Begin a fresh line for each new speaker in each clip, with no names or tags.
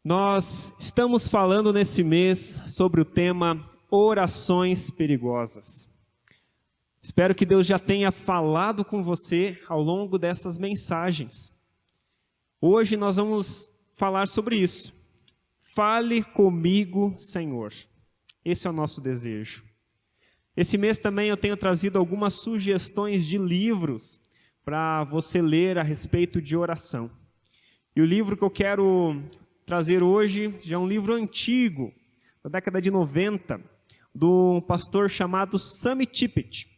Nós estamos falando nesse mês sobre o tema orações perigosas. Espero que Deus já tenha falado com você ao longo dessas mensagens. Hoje nós vamos falar sobre isso. Fale comigo, Senhor. Esse é o nosso desejo. Esse mês também eu tenho trazido algumas sugestões de livros para você ler a respeito de oração. E o livro que eu quero trazer hoje já é um livro antigo, da década de 90, de um pastor chamado Sammy Tippit.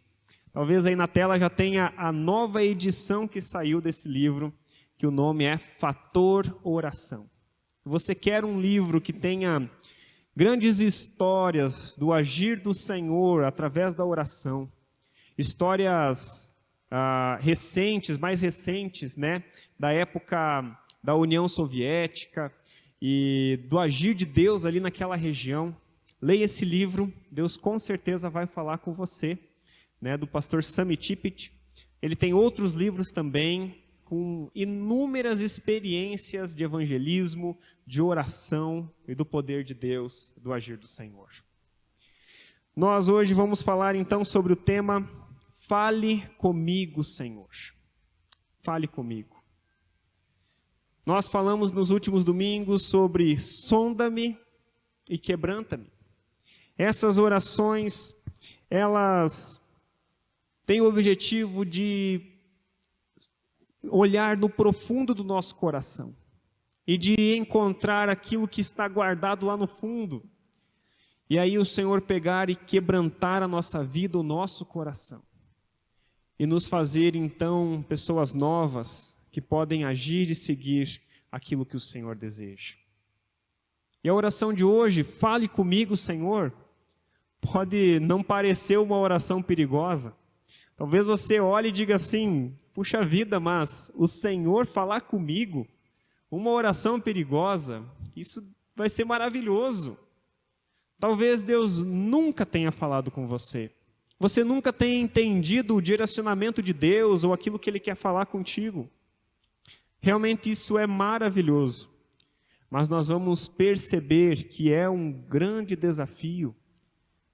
Talvez aí na tela já tenha a nova edição que saiu desse livro, que o nome é Fator Oração. Você quer um livro que tenha grandes histórias do agir do Senhor através da oração, histórias recentes, mais recentes, né, da época da União Soviética e do agir de Deus ali naquela região. Leia esse livro, Deus com certeza vai falar com você, né, do pastor Sammy Tippit. Ele tem outros livros também, com inúmeras experiências de evangelismo, de oração e do poder de Deus, do agir do Senhor. Nós hoje vamos falar então sobre o tema Fale comigo, Senhor. Fale comigo. Nós falamos nos últimos domingos sobre sonda-me e quebranta-me. Essas orações, elas têm o objetivo de olhar no profundo do nosso coração e de encontrar aquilo que está guardado lá no fundo. E aí o Senhor pegar e quebrantar a nossa vida, o nosso coração. E nos fazer então pessoas novas que podem agir e seguir aquilo que o Senhor deseja. E a oração de hoje, fale comigo, Senhor, pode não parecer uma oração perigosa. Talvez você olhe e diga assim, puxa vida, mas o Senhor falar comigo, uma oração perigosa, isso vai ser maravilhoso. Talvez Deus nunca tenha falado com você. Você nunca tenha entendido o direcionamento de Deus ou aquilo que Ele quer falar contigo. Realmente isso é maravilhoso. Mas nós vamos perceber que é um grande desafio,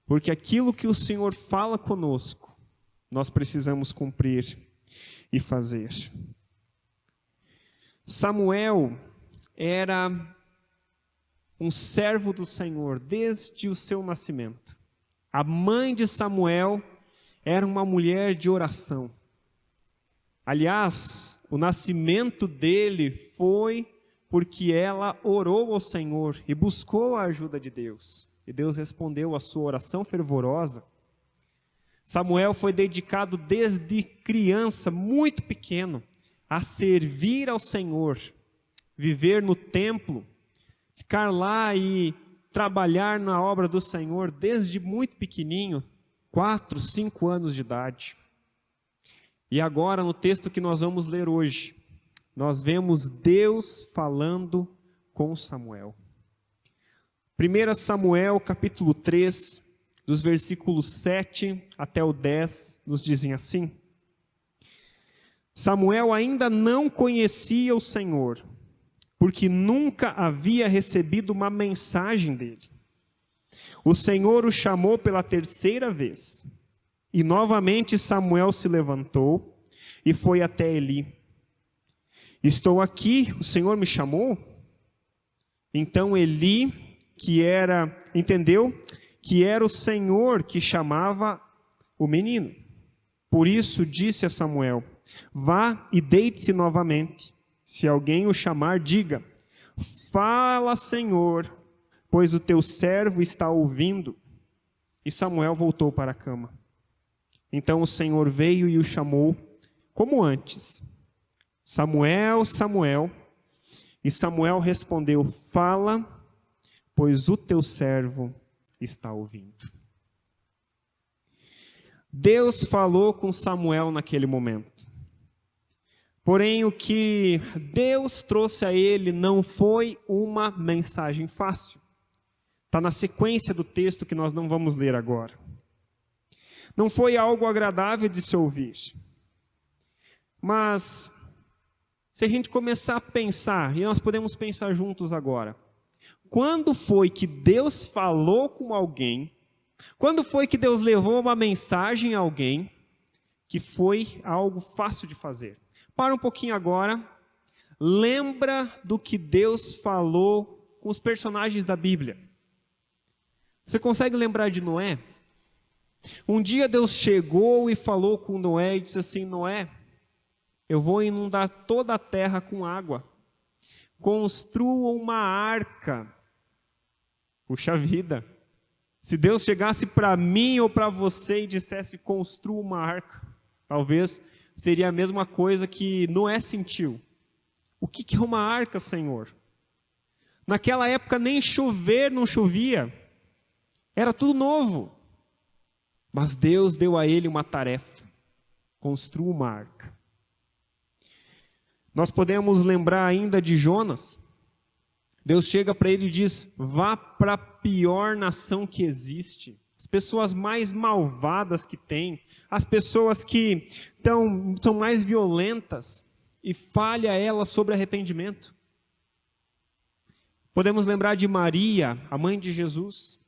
porque aquilo que o Senhor fala conosco, nós precisamos cumprir e fazer. Samuel era um servo do Senhor desde o seu nascimento. A mãe de Samuel era uma mulher de oração. Aliás, o nascimento dele foi porque ela orou ao Senhor e buscou a ajuda de Deus. E Deus respondeu a sua oração fervorosa. Samuel foi dedicado desde criança, muito pequeno, a servir ao Senhor, viver no templo, ficar lá e trabalhar na obra do Senhor desde muito pequenininho, 4, 5 anos de idade. E agora, no texto que nós vamos ler hoje, nós vemos Deus falando com Samuel. 1 Samuel, capítulo 3, dos versículos 7 até o 10, nos dizem assim: Samuel ainda não conhecia o Senhor, porque nunca havia recebido uma mensagem dele. O Senhor o chamou pela terceira vez, e novamente Samuel se levantou e foi até Eli. Estou aqui, o Senhor me chamou? Então Eli, entendeu que era o Senhor que chamava o menino. Por isso disse a Samuel: vá e deite-se novamente. Se alguém o chamar, diga: fala, Senhor, pois o teu servo está ouvindo. E Samuel voltou para a cama. Então o Senhor veio e o chamou, como antes: Samuel, Samuel. E Samuel respondeu: fala, pois o teu servo está ouvindo. Deus falou com Samuel naquele momento. Porém, o que Deus trouxe a ele não foi uma mensagem fácil. Está na sequência do texto que nós não vamos ler agora. Não foi algo agradável de se ouvir. Mas, se a gente começar a pensar, e nós podemos pensar juntos agora, Quando foi que Deus falou com alguém? Quando foi que Deus levou uma mensagem a alguém que foi algo fácil de fazer? Para um pouquinho agora. Lembra do que Deus falou com os personagens da Bíblia. Você consegue lembrar de Noé? Um dia Deus chegou e falou com Noé e disse assim: Noé, eu vou inundar toda a terra com água. Construa uma arca. Puxa vida. Se Deus chegasse para mim ou para você e dissesse: construa uma arca, talvez seria a mesma coisa que Noé sentiu. O que é uma arca, Senhor? Naquela época nem chover não chovia. Era tudo novo. Mas Deus deu a ele uma tarefa. Construa uma arca. Nós podemos lembrar ainda de Jonas. Deus chega para ele e diz: vá para a pior nação que existe. As pessoas mais malvadas que tem. As pessoas que são mais violentas. E fale a ela sobre arrependimento. Podemos lembrar de Maria, a mãe de Jesus.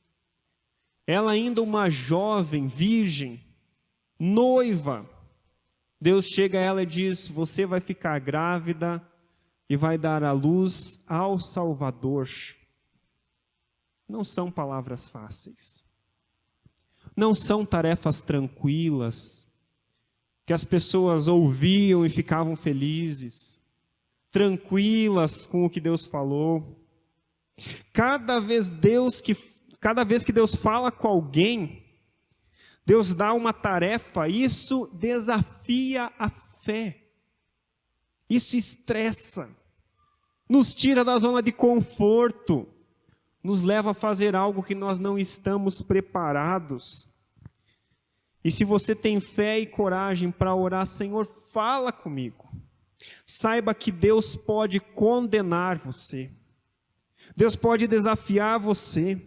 Ela ainda uma jovem, virgem, noiva. Deus chega a ela e diz: você vai ficar grávida e vai dar à luz ao Salvador. Não são palavras fáceis. Não são tarefas tranquilas, que as pessoas ouviam e ficavam felizes, tranquilas com o que Deus falou. Cada vez que Deus fala com alguém, Deus dá uma tarefa, isso desafia a fé, isso estressa, nos tira da zona de conforto, nos leva a fazer algo que nós não estamos preparados. E se você tem fé e coragem para orar: Senhor, fala comigo. Saiba que Deus pode condenar você. Deus pode desafiar você.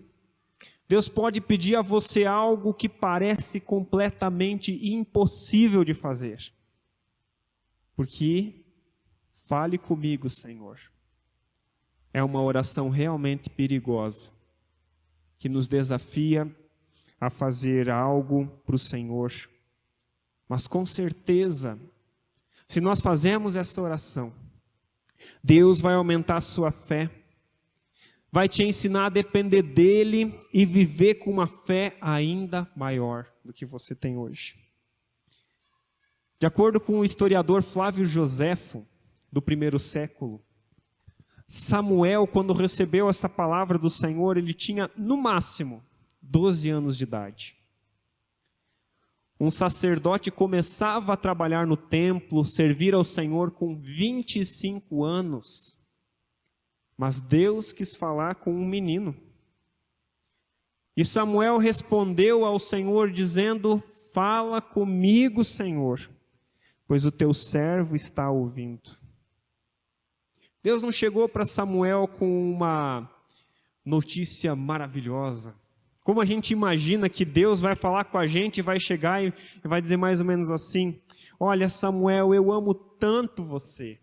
Deus pode pedir a você algo que parece completamente impossível de fazer. Porque fale comigo, Senhor. É uma oração realmente perigosa, que nos desafia a fazer algo para o Senhor. Mas com certeza, se nós fazemos essa oração, Deus vai aumentar a sua fé, vai te ensinar a depender dEle e viver com uma fé ainda maior do que você tem hoje. De acordo com o historiador Flávio Joséfo, do primeiro século, Samuel, quando recebeu essa palavra do Senhor, ele tinha no máximo 12 anos de idade. Um sacerdote começava a trabalhar no templo, servir ao Senhor com 25 anos. Mas Deus quis falar com um menino. E Samuel respondeu ao Senhor dizendo: fala comigo, Senhor, pois o teu servo está ouvindo. Deus não chegou para Samuel com uma notícia maravilhosa. Como a gente imagina que Deus vai falar com a gente, vai chegar e vai dizer mais ou menos assim: olha, Samuel, eu amo tanto você.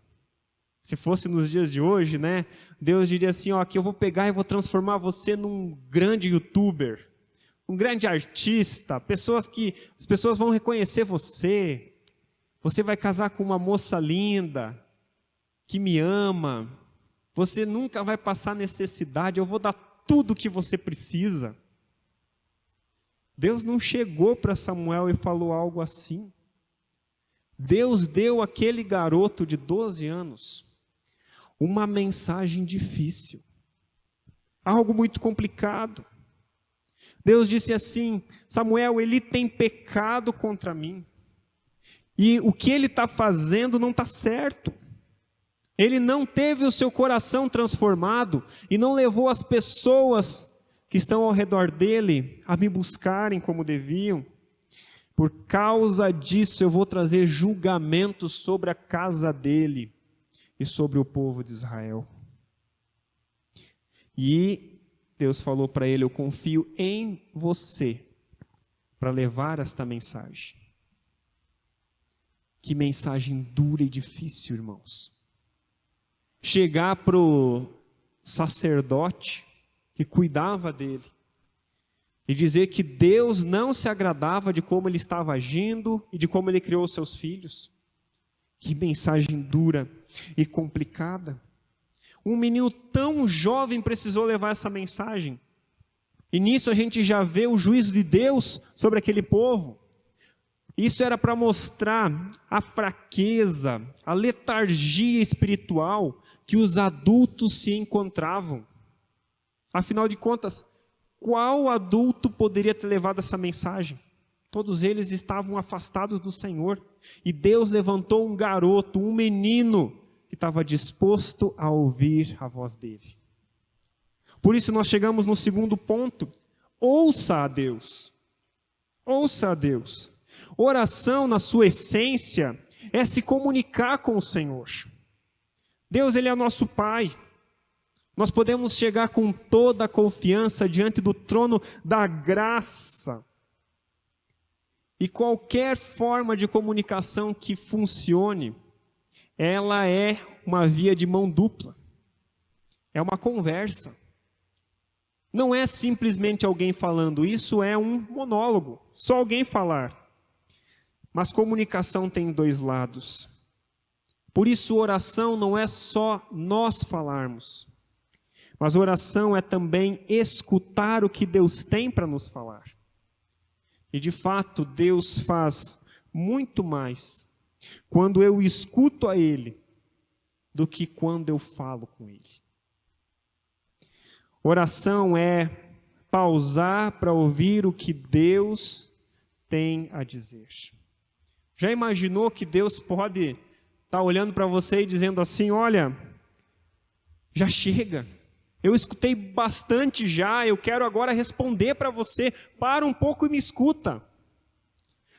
Se fosse nos dias de hoje, né? Deus diria assim: ó, que eu vou pegar e vou transformar você num grande youtuber, um grande artista, as pessoas vão reconhecer você. Você vai casar com uma moça linda, que me ama. Você nunca vai passar necessidade, eu vou dar tudo o que você precisa. Deus não chegou para Samuel e falou algo assim. Deus deu àquele garoto de 12 anos uma mensagem difícil, algo muito complicado. Deus disse assim: Samuel, ele tem pecado contra mim, e o que ele está fazendo não está certo. Ele não teve o seu coração transformado e não levou as pessoas que estão ao redor dele a me buscarem como deviam. Por causa disso eu vou trazer julgamento sobre a casa dele e sobre o povo de Israel. E Deus falou para ele: eu confio em você para levar esta mensagem. Que mensagem dura e difícil, irmãos. Chegar para o sacerdote que cuidava dele. E dizer que Deus não se agradava de como ele estava agindo e de como ele criou os seus filhos. Que mensagem dura e complicada. Um menino tão jovem precisou levar essa mensagem. E nisso a gente já vê o juízo de Deus sobre aquele povo. Isso era para mostrar a fraqueza, a letargia espiritual que os adultos se encontravam. Afinal de contas, qual adulto poderia ter levado essa mensagem? Todos eles estavam afastados do Senhor. E Deus levantou um garoto, um menino, que estava disposto a ouvir a voz dele. Por isso nós chegamos no segundo ponto. Ouça a Deus. Ouça a Deus. Oração, na sua essência, é se comunicar com o Senhor. Deus, Ele é nosso Pai. Nós podemos chegar com toda a confiança diante do trono da graça. E qualquer forma de comunicação que funcione, ela é uma via de mão dupla. É uma conversa. Não é simplesmente alguém falando, isso é um monólogo, só alguém falar. Mas comunicação tem dois lados. Por isso, oração não é só nós falarmos, mas oração é também escutar o que Deus tem para nos falar. E de fato, Deus faz muito mais quando eu escuto a Ele do que quando eu falo com Ele. Oração é pausar para ouvir o que Deus tem a dizer. Já imaginou que Deus pode estar olhando para você e dizendo assim, olha, já chega, eu escutei bastante já, eu quero agora responder para você, para um pouco e me escuta.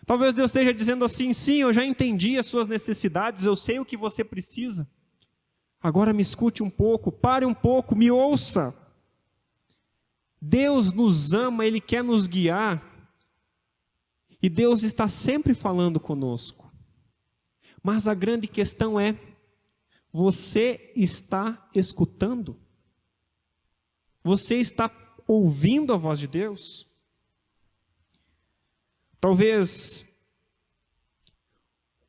Talvez Deus esteja dizendo assim, sim, eu já entendi as suas necessidades, eu sei o que você precisa. Agora me escute um pouco, pare um pouco, me ouça. Deus nos ama, Ele quer nos guiar. E Deus está sempre falando conosco. Mas a grande questão é, você está escutando? Você está ouvindo a voz de Deus? Talvez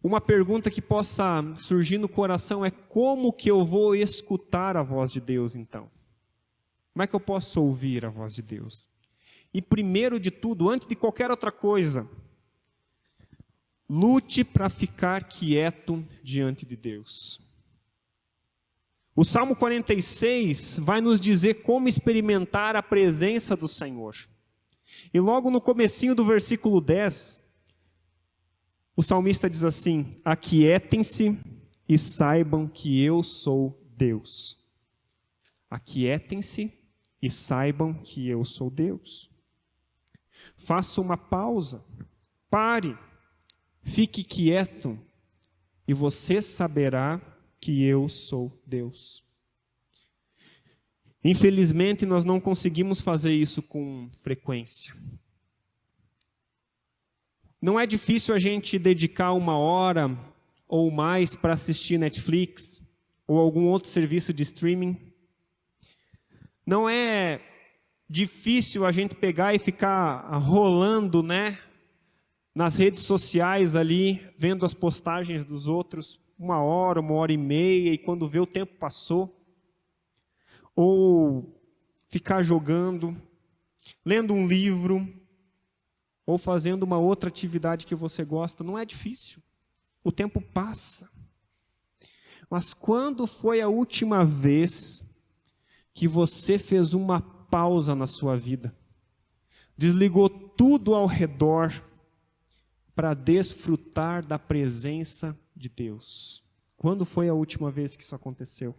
uma pergunta que possa surgir no coração é como que eu vou escutar a voz de Deus então? Como é que eu posso ouvir a voz de Deus? E primeiro de tudo, antes de qualquer outra coisa, lute para ficar quieto diante de Deus. O Salmo 46 vai nos dizer como experimentar a presença do Senhor. E logo no comecinho do versículo 10, o salmista diz assim, aquietem-se e saibam que eu sou Deus. Aquietem-se e saibam que eu sou Deus. Faça uma pausa, pare, fique quieto e você saberá que eu sou Deus. Infelizmente, nós não conseguimos fazer isso com frequência. Não é difícil a gente dedicar 1 hora ou mais para assistir Netflix ou algum outro serviço de streaming. Não é difícil a gente pegar e ficar rolando, nas redes sociais ali, vendo as postagens dos outros, 1 hora, 1h30, e quando vê o tempo passou. Ou ficar jogando, lendo um livro, ou fazendo uma outra atividade que você gosta. Não é difícil. O tempo passa. Mas quando foi a última vez que você fez uma pausa na sua vida? Desligou tudo ao redor para desfrutar da presença de Deus? Quando foi a última vez que isso aconteceu?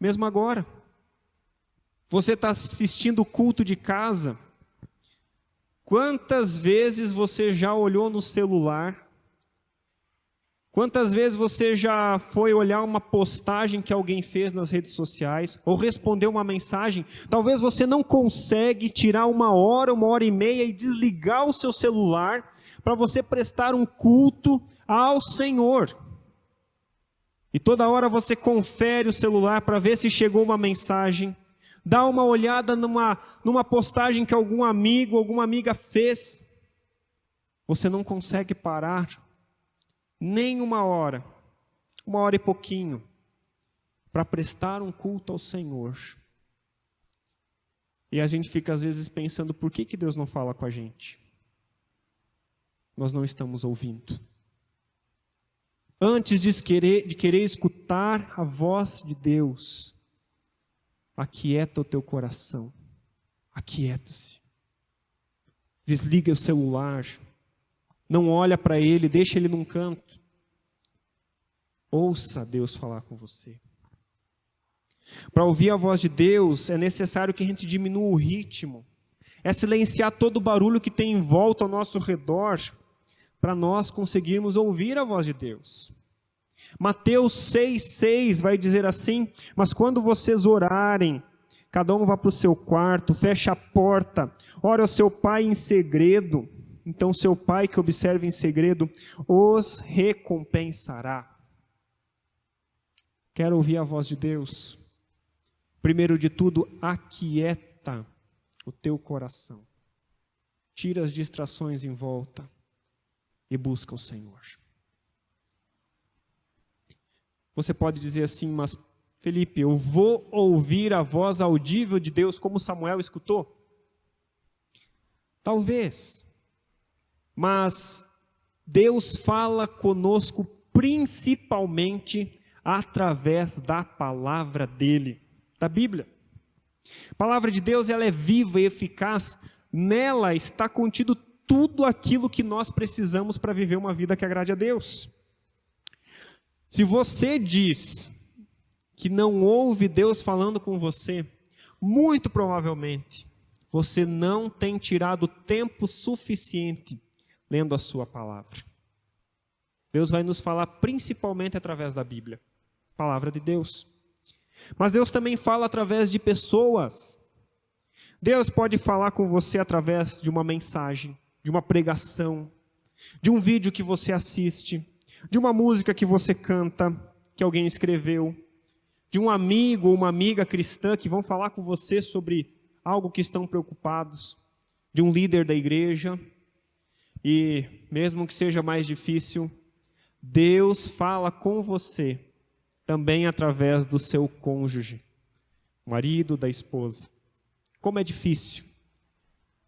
Mesmo agora, você está assistindo o culto de casa, quantas vezes você já olhou no celular? Quantas vezes você já foi olhar uma postagem que alguém fez nas redes sociais, ou respondeu uma mensagem? Talvez você não consegue tirar 1 hora, 1h30 e desligar o seu celular para você prestar um culto ao Senhor. E toda hora você confere o celular para ver se chegou uma mensagem, dá uma olhada numa postagem que algum amigo, alguma amiga fez. Você não consegue parar nem uma hora e pouquinho, para prestar um culto ao Senhor. E a gente fica às vezes pensando, por que Deus não fala com a gente? Nós não estamos ouvindo. Antes de querer escutar a voz de Deus, aquieta o teu coração. Aquieta-se. Desliga o celular. Não olha para ele, deixa ele num canto. Ouça Deus falar com você. Para ouvir a voz de Deus, é necessário que a gente diminua o ritmo. É silenciar todo o barulho que tem em volta ao nosso redor, para nós conseguirmos ouvir a voz de Deus. Mateus 6,6 vai dizer assim: mas quando vocês orarem, cada um vá para o seu quarto, feche a porta, ore ao seu pai em segredo, então seu pai que observa em segredo os recompensará. Quero ouvir a voz de Deus. Primeiro de tudo, aquieta o teu coração. Tira as distrações em volta e busca o Senhor. Você pode dizer assim, mas Felipe, eu vou ouvir a voz audível de Deus como Samuel escutou? Talvez. Mas Deus fala conosco principalmente através da palavra dele, da Bíblia. A palavra de Deus, ela é viva e eficaz. Nela está contido tudo aquilo que nós precisamos para viver uma vida que agrade a Deus. Se você diz que não ouve Deus falando com você, muito provavelmente você não tem tirado tempo suficiente lendo a sua palavra. Deus vai nos falar principalmente através da Bíblia, palavra de Deus. Mas Deus também fala através de pessoas. Deus pode falar com você através de uma mensagem, de uma pregação, de um vídeo que você assiste, de uma música que você canta, que alguém escreveu, de um amigo ou uma amiga cristã que vão falar com você sobre algo que estão preocupados, de um líder da igreja. E mesmo que seja mais difícil, Deus fala com você também através do seu cônjuge, marido, da esposa. Como é difícil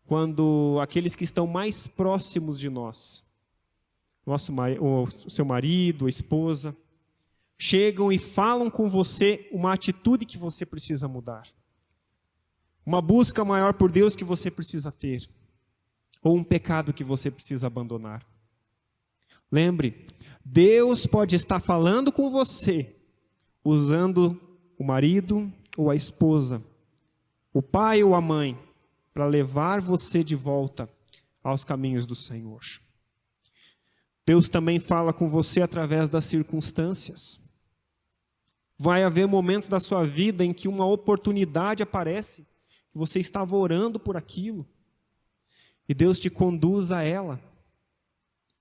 quando aqueles que estão mais próximos de nós, o seu marido, a esposa, chegam e falam com você uma atitude que você precisa mudar, uma busca maior por Deus que você precisa ter, ou um pecado que você precisa abandonar. Lembre, Deus pode estar falando com você, usando o marido ou a esposa, o pai ou a mãe, para levar você de volta aos caminhos do Senhor. Deus também fala com você através das circunstâncias. Vai haver momentos da sua vida em que uma oportunidade aparece, que você estava orando por aquilo, e Deus te conduz a ela.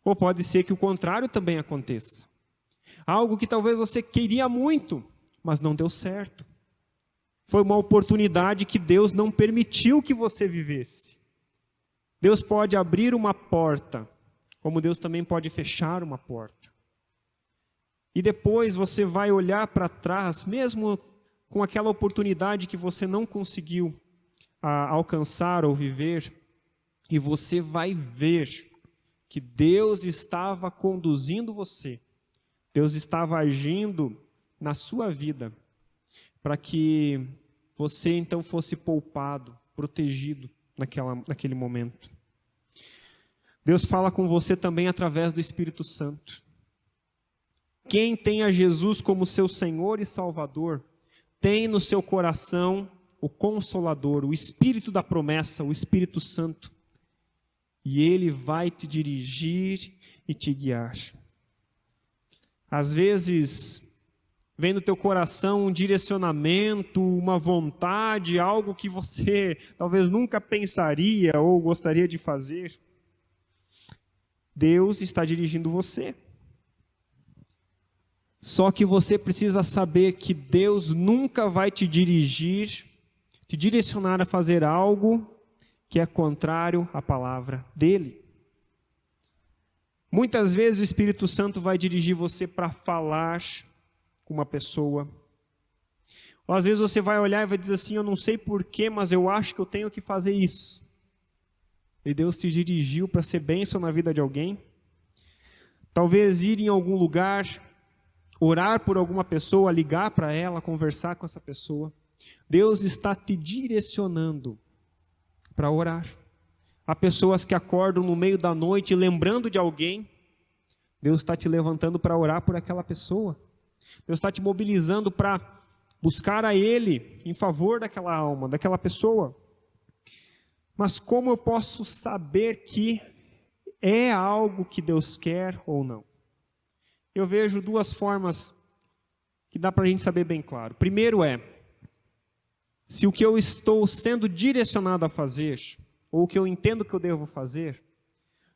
Ou pode ser que o contrário também aconteça. Algo que talvez você queria muito, mas não deu certo. Foi uma oportunidade que Deus não permitiu que você vivesse. Deus pode abrir uma porta, como Deus também pode fechar uma porta. E depois você vai olhar para trás, mesmo com aquela oportunidade que você não conseguiu alcançar ou viver, e você vai ver que Deus estava conduzindo você, Deus estava agindo na sua vida, para que você então fosse poupado, protegido naquele momento. Deus fala com você também através do Espírito Santo. Quem tem a Jesus como seu Senhor e Salvador, tem no seu coração o Consolador, o Espírito da promessa, o Espírito Santo. E Ele vai te dirigir e te guiar. Às vezes, vem no teu coração um direcionamento, uma vontade, algo que você talvez nunca pensaria ou gostaria de fazer. Deus está dirigindo você. Só que você precisa saber que Deus nunca vai te direcionar a fazer algo que é contrário à palavra dele. Muitas vezes o Espírito Santo vai dirigir você para falar com uma pessoa. Ou às vezes você vai olhar e vai dizer assim, eu não sei porquê, mas eu acho que eu tenho que fazer isso. E Deus te dirigiu para ser bênção na vida de alguém. Talvez ir em algum lugar, orar por alguma pessoa, ligar para ela, conversar com essa pessoa. Deus está te direcionando para orar. Há pessoas que acordam no meio da noite lembrando de alguém. Deus está te levantando para orar por aquela pessoa. Deus está te mobilizando para buscar a Ele em favor daquela alma, daquela pessoa. Mas como eu posso saber que é algo que Deus quer ou não? Eu vejo duas formas que dá para a gente saber bem claro. Primeiro se o que eu estou sendo direcionado a fazer, ou o que eu entendo que eu devo fazer,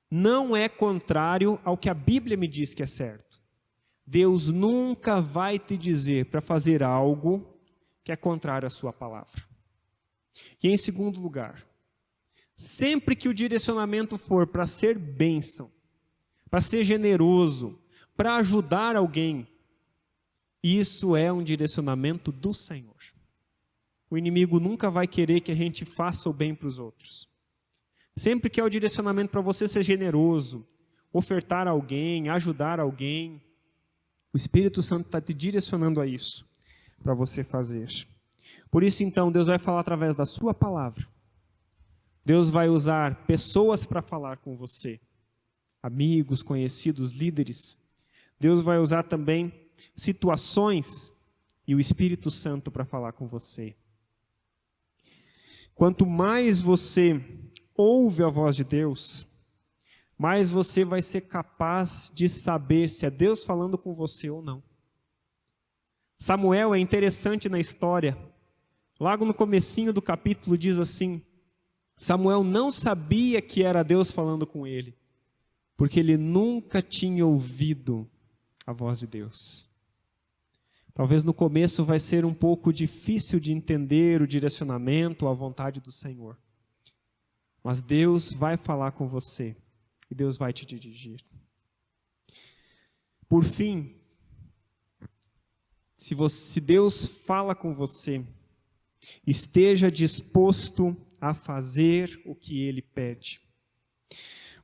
não é contrário ao que a Bíblia me diz que é certo. Deus nunca vai te dizer para fazer algo que é contrário à sua palavra. E em segundo lugar, sempre que o direcionamento for para ser bênção, para ser generoso, para ajudar alguém, isso é um direcionamento do Senhor. O inimigo nunca vai querer que a gente faça o bem para os outros. Sempre que é o direcionamento para você ser generoso, ofertar a alguém, ajudar alguém, o Espírito Santo está te direcionando a isso, para você fazer. Por isso então, Deus vai falar através da sua palavra. Deus vai usar pessoas para falar com você, amigos, conhecidos, líderes. Deus vai usar também situações e o Espírito Santo para falar com você. Quanto mais você ouve a voz de Deus, mais você vai ser capaz de saber se é Deus falando com você ou não. Samuel é interessante na história. Logo no comecinho do capítulo diz assim, Samuel não sabia que era Deus falando com ele, porque ele nunca tinha ouvido a voz de Deus. Talvez no começo vai ser um pouco difícil de entender o direcionamento, a vontade do Senhor. Mas Deus vai falar com você e Deus vai te dirigir. Por fim, se Deus fala com você, esteja disposto a fazer o que Ele pede.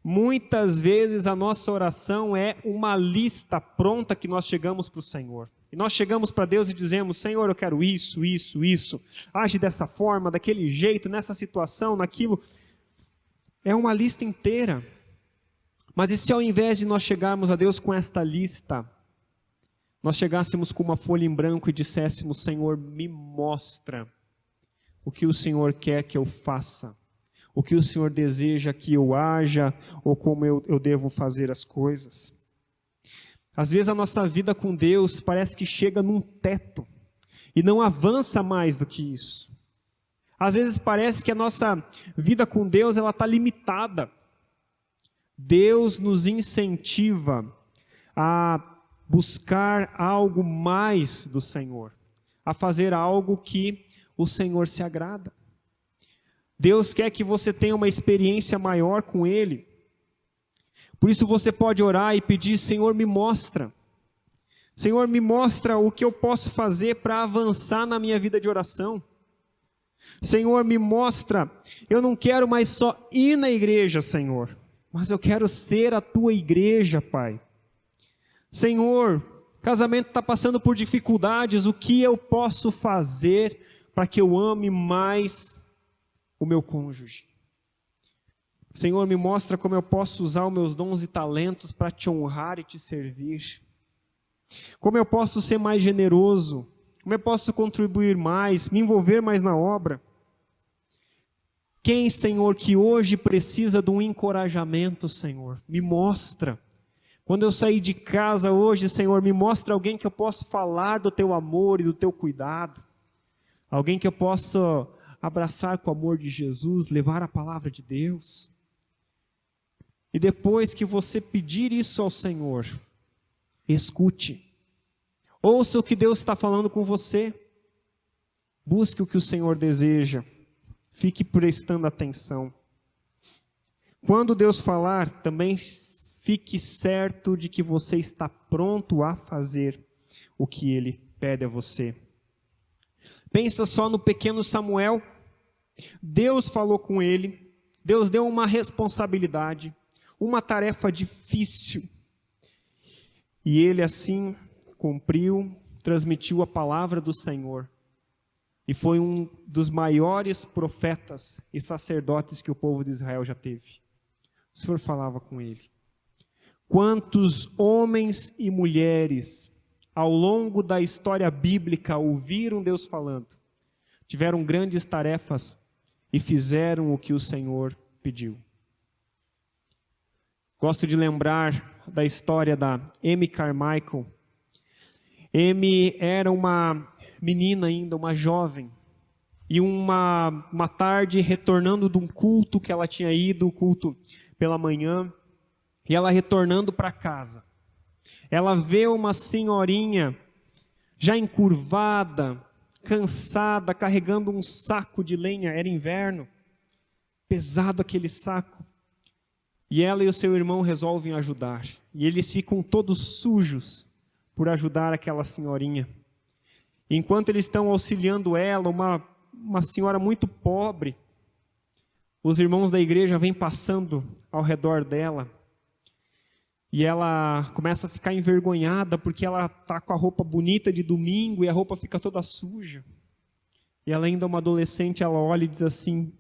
Muitas vezes a nossa oração é uma lista pronta que nós chegamos para o Senhor. E nós chegamos para Deus e dizemos, Senhor, eu quero isso, isso, isso. Age dessa forma, daquele jeito, nessa situação, naquilo. É uma lista inteira. Mas e se ao invés de nós chegarmos a Deus com esta lista, nós chegássemos com uma folha em branco e disséssemos, Senhor, me mostra o que o Senhor quer que eu faça, o que o Senhor deseja que eu haja, ou como eu devo fazer as coisas. Às vezes a nossa vida com Deus parece que chega num teto e não avança mais do que isso. Às vezes parece que a nossa vida com Deus ela está limitada. Deus nos incentiva a buscar algo mais do Senhor, a fazer algo que o Senhor se agrada. Deus quer que você tenha uma experiência maior com Ele. Por isso você pode orar e pedir, Senhor, me mostra. Senhor, me mostra o que eu posso fazer para avançar na minha vida de oração. Senhor, me mostra, eu não quero mais só ir na igreja, Senhor, mas eu quero ser a Tua igreja, Pai. Senhor, casamento está passando por dificuldades, o que eu posso fazer para que eu ame mais o meu cônjuge? Senhor, me mostra como eu posso usar os meus dons e talentos para Te honrar e Te servir. Como eu posso ser mais generoso, como eu posso contribuir mais, me envolver mais na obra. Quem, Senhor, que hoje precisa de um encorajamento, Senhor, me mostra. Quando eu sair de casa hoje, Senhor, me mostra alguém que eu possa falar do Teu amor e do Teu cuidado. Alguém que eu possa abraçar com o amor de Jesus, levar a palavra de Deus. E depois que você pedir isso ao Senhor, escute. Ouça o que Deus está falando com você. Busque o que o Senhor deseja. Fique prestando atenção. Quando Deus falar, também fique certo de que você está pronto a fazer o que Ele pede a você. Pensa só no pequeno Samuel. Deus falou com ele. Deus deu uma responsabilidade, uma tarefa difícil. E ele assim cumpriu, transmitiu a palavra do Senhor. E foi um dos maiores profetas e sacerdotes que o povo de Israel já teve. O Senhor falava com ele. Quantos homens e mulheres, ao longo da história bíblica, ouviram Deus falando, tiveram grandes tarefas e fizeram o que o Senhor pediu. Gosto de lembrar da história da Amy Carmichael. Amy era uma menina ainda, uma jovem, e uma tarde retornando de um culto que ela tinha ido, o culto pela manhã, e ela retornando para casa, ela vê uma senhorinha já encurvada, cansada, carregando um saco de lenha, era inverno, pesado aquele saco, e ela e o seu irmão resolvem ajudar, e eles ficam todos sujos por ajudar aquela senhorinha. Enquanto eles estão auxiliando ela, uma senhora muito pobre, os irmãos da igreja vêm passando ao redor dela, e ela começa a ficar envergonhada, porque ela está com a roupa bonita de domingo, e a roupa fica toda suja. E ela ainda é uma adolescente, ela olha e diz assim,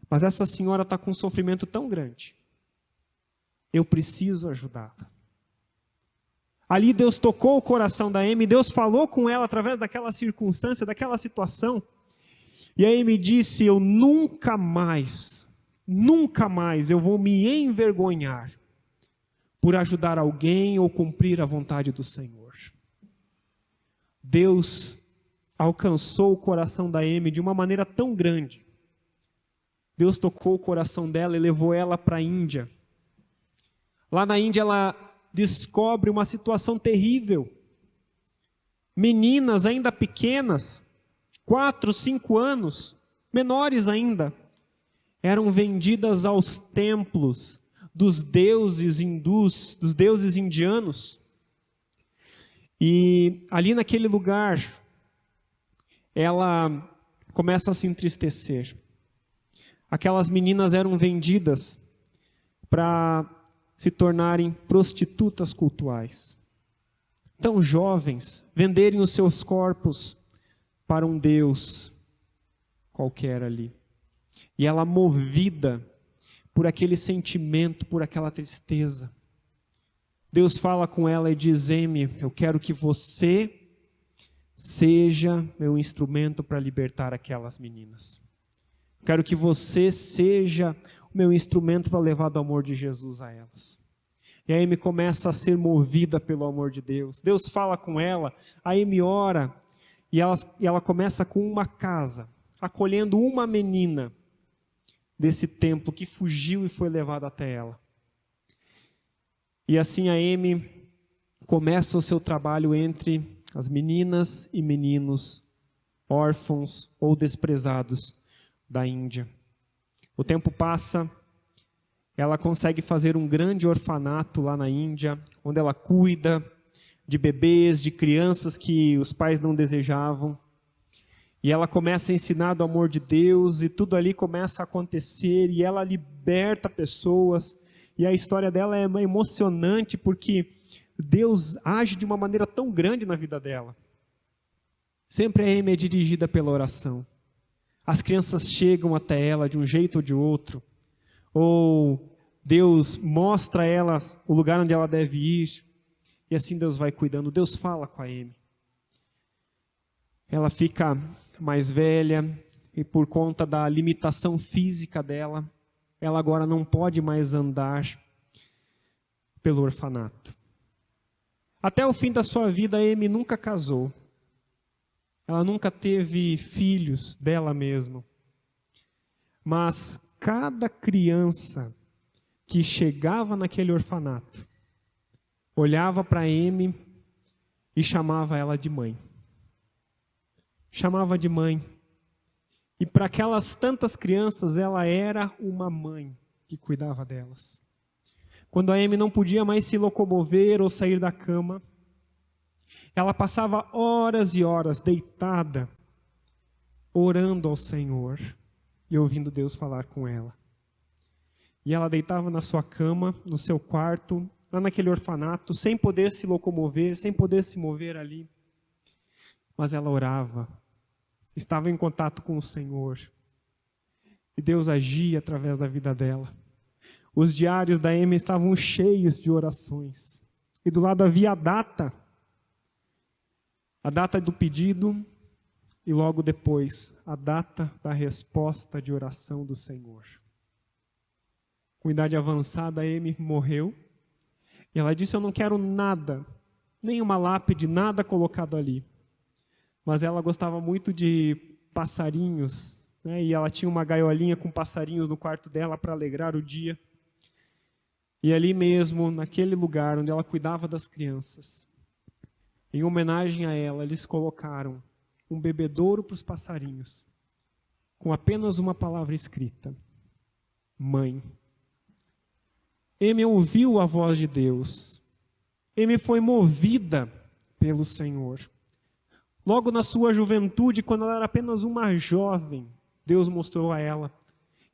mas essa senhora está com um sofrimento tão grande, eu preciso ajudá-la. Ali Deus tocou o coração da Amy, Deus falou com ela através daquela circunstância, daquela situação. E a Amy disse, eu nunca mais eu vou me envergonhar por ajudar alguém ou cumprir a vontade do Senhor. Deus alcançou o coração da Amy de uma maneira tão grande. Deus tocou o coração dela e levou ela para a Índia. Lá na Índia ela descobre uma situação terrível. Meninas ainda pequenas, 4, 5 anos, menores ainda, eram vendidas aos templos dos deuses hindus, dos deuses indianos. E ali naquele lugar, ela começa a se entristecer. Aquelas meninas eram vendidas para se tornarem prostitutas cultuais. Tão jovens, venderem os seus corpos para um Deus qualquer ali. E ela, movida por aquele sentimento, por aquela tristeza, Deus fala com ela e diz, Amy, eu quero que você seja meu instrumento para libertar aquelas meninas. Quero que você seja o meu instrumento para levar do amor de Jesus a elas. E a Amy começa a ser movida pelo amor de Deus. Deus fala com ela, a Amy ora, e ela começa com uma casa, acolhendo uma menina desse templo que fugiu e foi levada até ela. E assim a Amy começa o seu trabalho entre as meninas e meninos órfãos ou desprezados da Índia. O tempo passa, ela consegue fazer um grande orfanato lá na Índia, onde ela cuida de bebês, de crianças que os pais não desejavam. E ela começa a ensinar do amor de Deus, e tudo ali começa a acontecer, e ela liberta pessoas. E a história dela é emocionante, porque Deus age de uma maneira tão grande na vida dela. Sempre a Amy é dirigida pela oração. As crianças chegam até ela de um jeito ou de outro, ou Deus mostra a elas o lugar onde ela deve ir, e assim Deus vai cuidando. Deus fala com a Amy. Ela fica mais velha, e por conta da limitação física dela, ela agora não pode mais andar pelo orfanato. Até o fim da sua vida, a Amy nunca casou. Ela nunca teve filhos dela mesma. Mas cada criança que chegava naquele orfanato, olhava para a Amy e chamava ela de mãe. Chamava de mãe. E para aquelas tantas crianças, ela era uma mãe que cuidava delas. Quando a Amy não podia mais se locomover ou sair da cama, ela passava horas e horas deitada, orando ao Senhor e ouvindo Deus falar com ela. E ela deitava na sua cama, no seu quarto, lá naquele orfanato, sem poder se locomover, sem poder se mover ali. Mas ela orava, estava em contato com o Senhor. E Deus agia através da vida dela. Os diários da Amy estavam cheios de orações. E do lado havia a data do pedido e logo depois a data da resposta de oração do Senhor. Com idade avançada, a Amy morreu. E ela disse, eu não quero nada, nenhuma lápide, nada colocado ali. Mas ela gostava muito de passarinhos, né? E ela tinha uma gaiolinha com passarinhos no quarto dela para alegrar o dia. E ali mesmo, naquele lugar onde ela cuidava das crianças, em homenagem a ela, eles colocaram um bebedouro para os passarinhos, com apenas uma palavra escrita: mãe. Amy ouviu a voz de Deus. Amy foi movida pelo Senhor. Logo na sua juventude, quando ela era apenas uma jovem, Deus mostrou a ela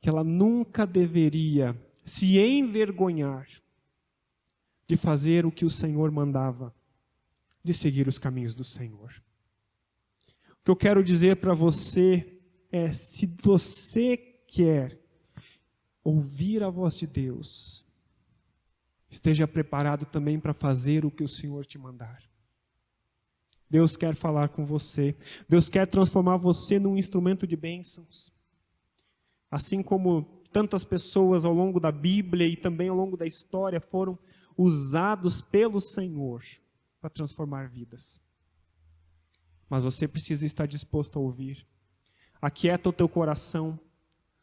que ela nunca deveria se envergonhar de fazer o que o Senhor mandava, de seguir os caminhos do Senhor. O que eu quero dizer para você é, se você quer ouvir a voz de Deus, esteja preparado também para fazer o que o Senhor te mandar. Deus quer falar com você. Deus quer transformar você num instrumento de bênçãos. Assim como tantas pessoas ao longo da Bíblia e também ao longo da história foram usados pelo Senhor para transformar vidas. Mas você precisa estar disposto a ouvir. Aquieta o teu coração.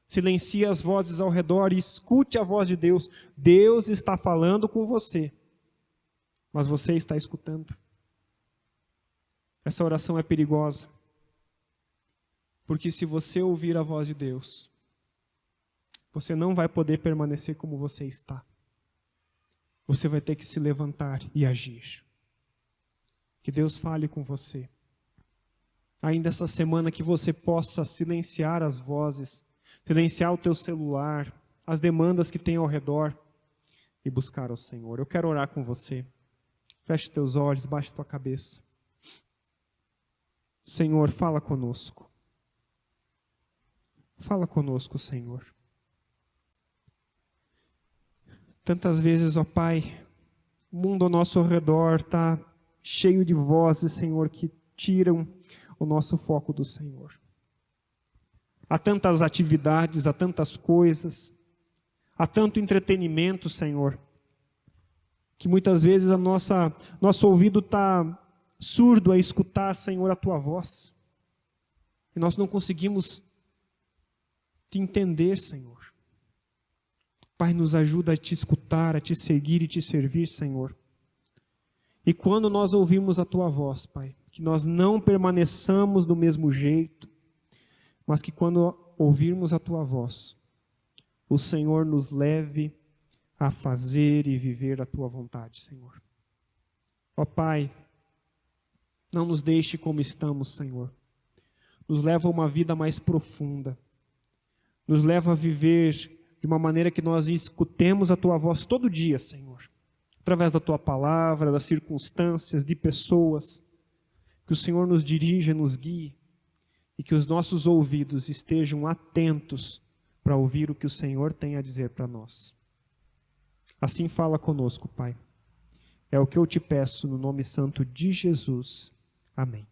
Silencia as vozes ao redor e escute a voz de Deus. Deus está falando com você, mas você está escutando. Essa oração é perigosa, porque se você ouvir a voz de Deus, você não vai poder permanecer como você está. Você vai ter que se levantar e agir. Que Deus fale com você. Ainda essa semana que você possa silenciar as vozes, silenciar o teu celular, as demandas que tem ao redor e buscar ao Senhor. Eu quero orar com você. Feche teus olhos, baixe tua cabeça. Senhor, fala conosco. Fala conosco, Senhor. Tantas vezes, ó Pai, o mundo ao nosso redor está cheio de vozes, Senhor, que tiram o nosso foco do Senhor. Há tantas atividades, há tantas coisas, há tanto entretenimento, Senhor, que muitas vezes nosso ouvido está surdo a escutar, Senhor, a Tua voz. E nós não conseguimos te entender, Senhor. Pai, nos ajuda a te escutar, a te seguir e te servir, Senhor. E quando nós ouvimos a Tua voz, Pai, que nós não permaneçamos do mesmo jeito, mas que quando ouvirmos a Tua voz, o Senhor nos leve a fazer e viver a Tua vontade, Senhor. Ó Pai, não nos deixe como estamos, Senhor. Nos leva a uma vida mais profunda. Nos leva a viver de uma maneira que nós escutemos a Tua voz todo dia, Senhor. Através da Tua palavra, das circunstâncias, de pessoas. Que o Senhor nos dirija, nos guie. E que os nossos ouvidos estejam atentos para ouvir o que o Senhor tem a dizer para nós. Assim fala conosco, Pai. É o que eu te peço no nome santo de Jesus. Amém.